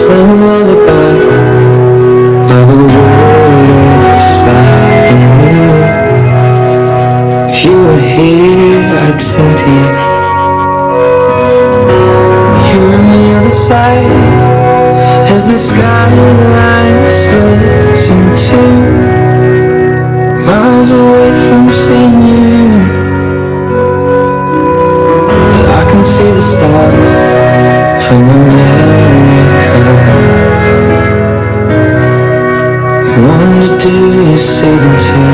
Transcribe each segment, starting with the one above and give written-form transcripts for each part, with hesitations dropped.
sang a lullaby by the waterside. If you were here, I'd sing to you. You're on the other side as the skyline splits in two, miles away from seeing you. But I can see the stars from America. I wonder, do you see them too?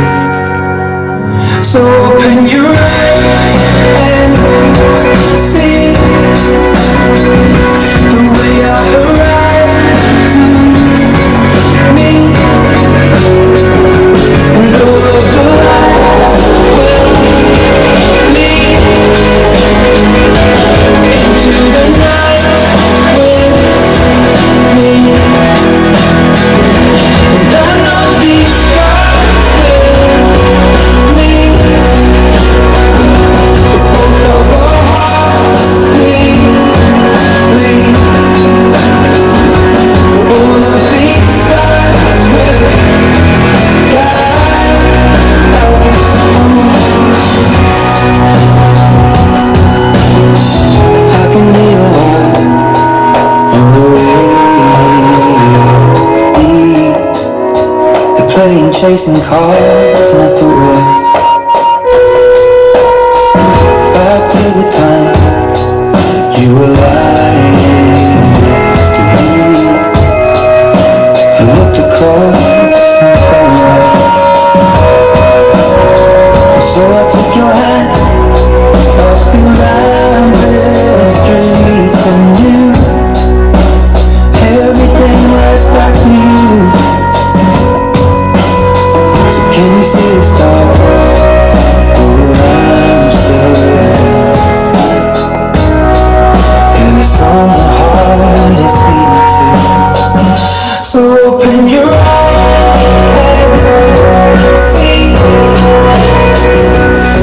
So open your eyes and see the way our horizons meet, and all of the lights will lead into the night with me. And I know these stars will lead, both of our hearts bleed. All of these stars will guide us home. I can hear your heart on the radio. They're playing chasing cars, and I thought right back to the time you were lying next to me. I looked across and felt right. So I took your hand up through rambling streets and knew everything led back to you. So can you see the stars? Oh, I'm still there. And the song my heart is beating to. So open your eyes and see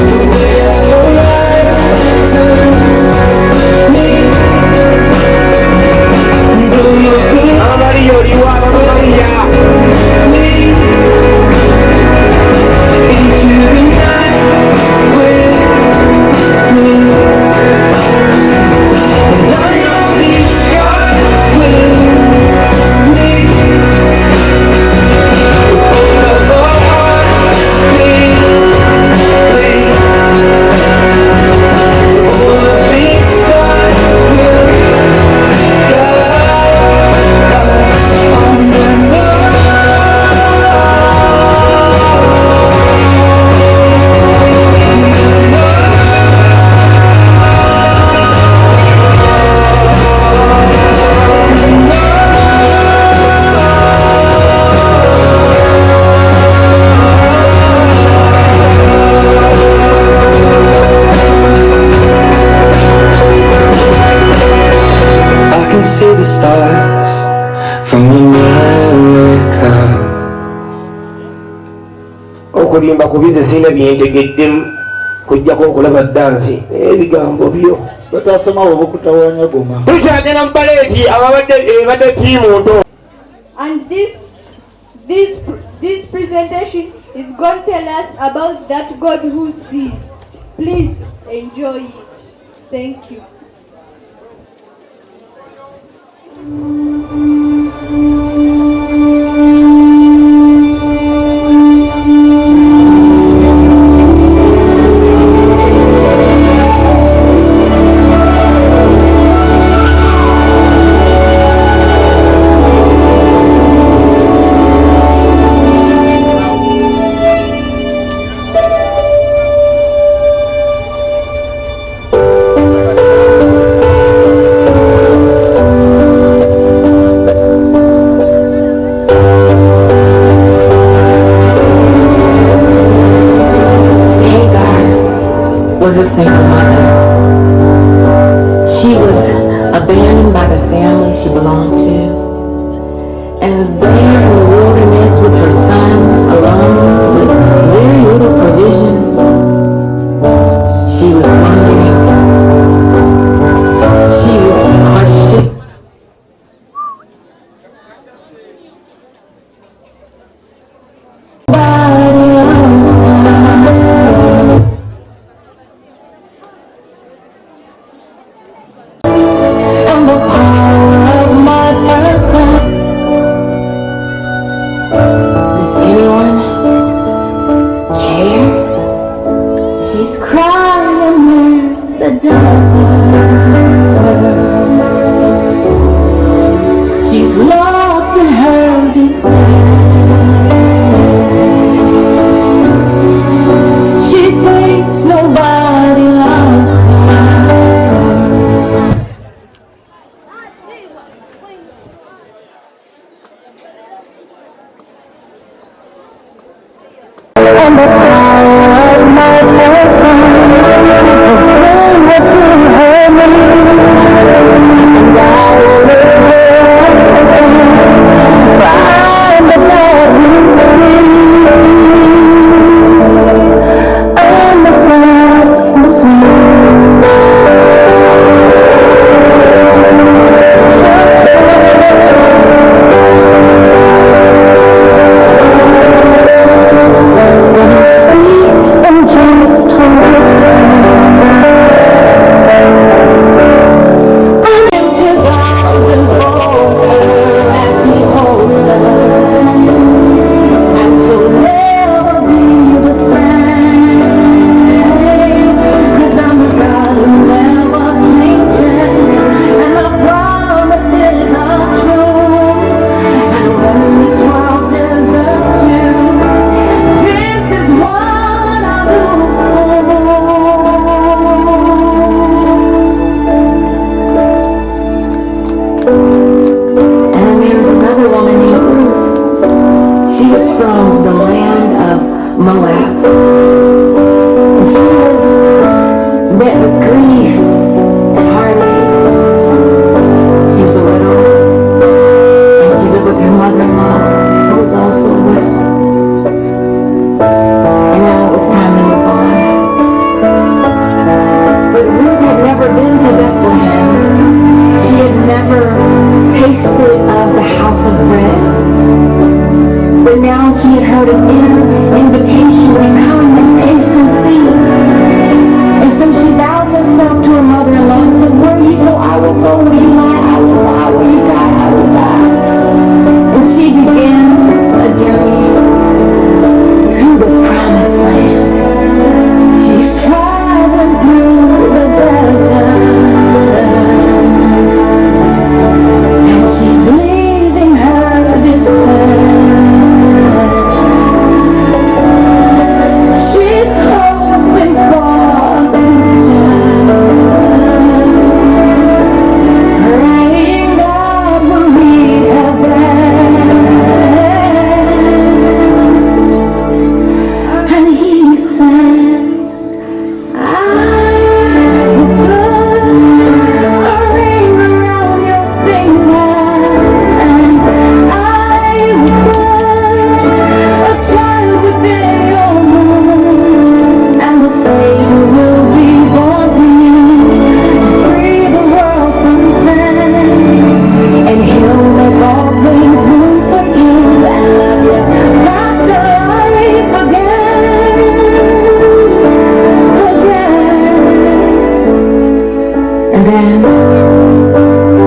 the way our horizons meet, and all of the lights lead into the night with me. And I know these scars will lead, both of our hearts bleed. All of these stars will guide us on the I can see the stars from America. okulimba kubize sina byentegeddemu kujjako okulaba dansi ebigambo byo batasoma bwe bukutawanya goma tukyagenda mu baleeti ababadde ebadde tiimu nto. And this presentation is going to tell us about that God who sees. Please enjoy it. Thank you. Was a single mother. She was abandoned by the family she belonged to, and there in the wilderness with her son alone with very little provision, she was wondering, she was questioning. was from the land of Moab. And she was met with grief and heartache. She was a widow, and she lived with her mother-in-law, who was also a widow. And now it was time to move on. But Ruth had never been to Bethlehem. She had never tasted of the house of bread. But now she had heard an invitation to come and taste and see. And so she bowed herself to her mother-in-law and said, where you go, I will go. Where you lie, I will lie. Where you die, I will die. And she begins a journey to the promised land. She's traveling through the desert. And she's leaving her despair. She's hoping for the praying God will lead her there. And he says, I will put a ring around your finger, and I will put a child within your womb, and the Savior will be born for you to free the world from sin, and he'll make all things new for you and love you back to life again. And then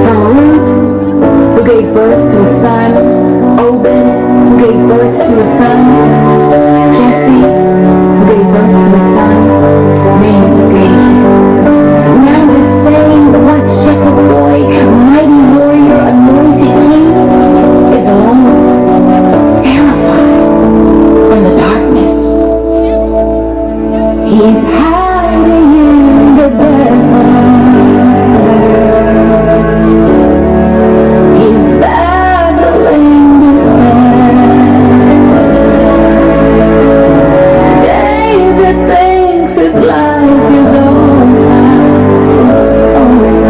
from Ruth, who gave birth to a son, Obed, who gave birth to a son, Jesse, who gave birth to a son named David. Now this same white shepherd boy, mighty warrior, anointed king, is alone, terrified in the darkness. He's hiding in the desert. He's battling despair. David thinks his life is over. It's over.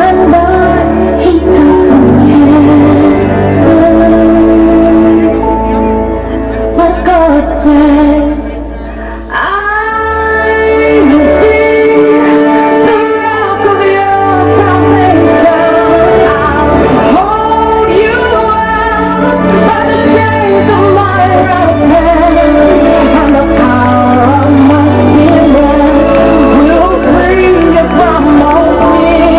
And God, he doesn't care. But God says, I will be the rock of your salvation. I'll hold you up by the strength of my right hand, and the power of my spirit will free you from all fear.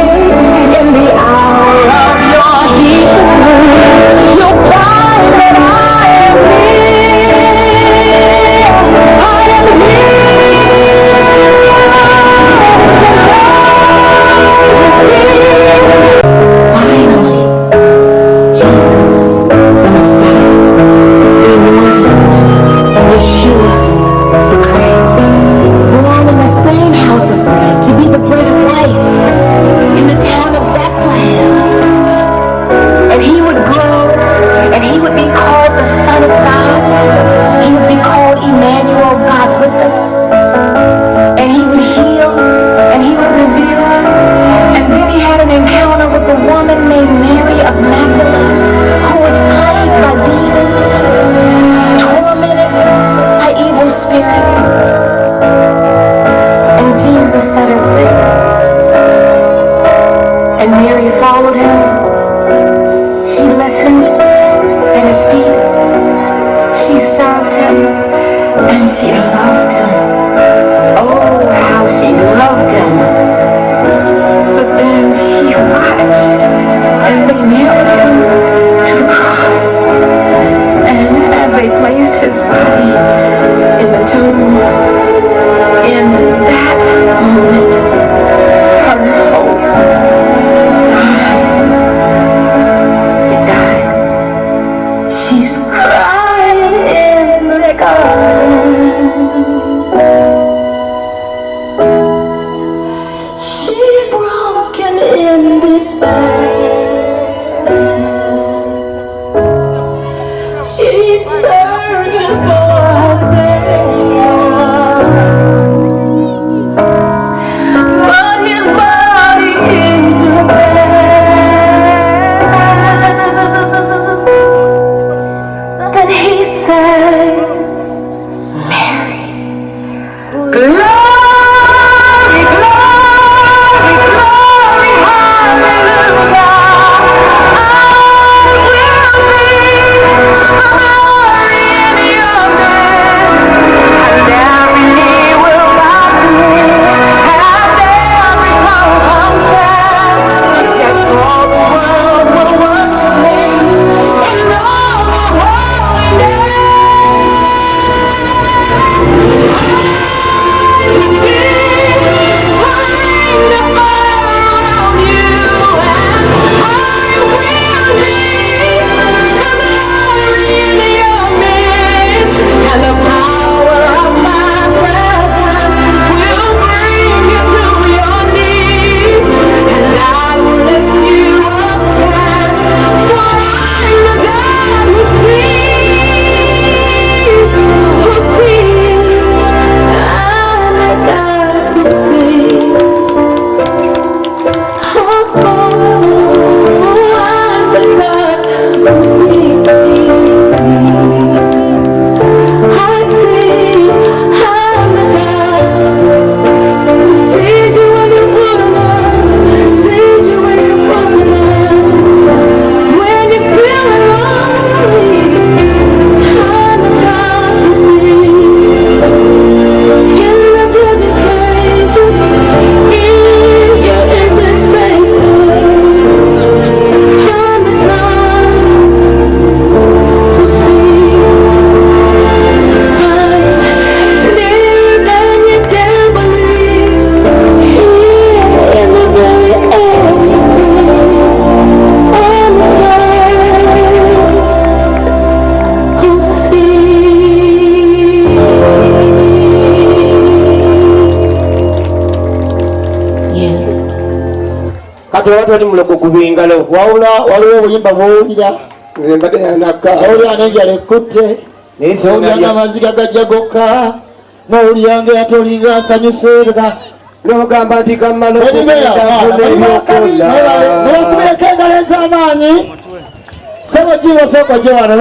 In the hour of your deepest need, you'll find that I am here. I am here. Finally, Jesus, the Messiah, the Anointed One, Yeshua, the Christ, born in the same house of bread to be the bread of life in the town of Bethlehem. And he would grow, and he would be called the Son of God. He would be called Emmanuel, God with us. And he would heal, and he would reveal. And then he had an encounter with a woman named Mary of Magdalene, who was plagued by demons, tormented by evil spirits. And Jesus set her free. And Mary followed him. She listened at his feet. She served him, and she loved him. Oh, how she loved him. But then she watched as they nailed him to the cross, and as they placed his body in the tomb. In that moment, her hope died. It died. She's crying in the garden. She's broken. ate watali mulogo gubingalo wawula waliwo obuyimba bwowulira nze mbadde yanaka owulira n'enjala ekutte n'owuliranga amaziga gajja gokka n'owuliranga yatolinga asanyuseera n'ogamba nti kammala okubireko engalo ez'amaanyi sebo jiwo sooka gye wano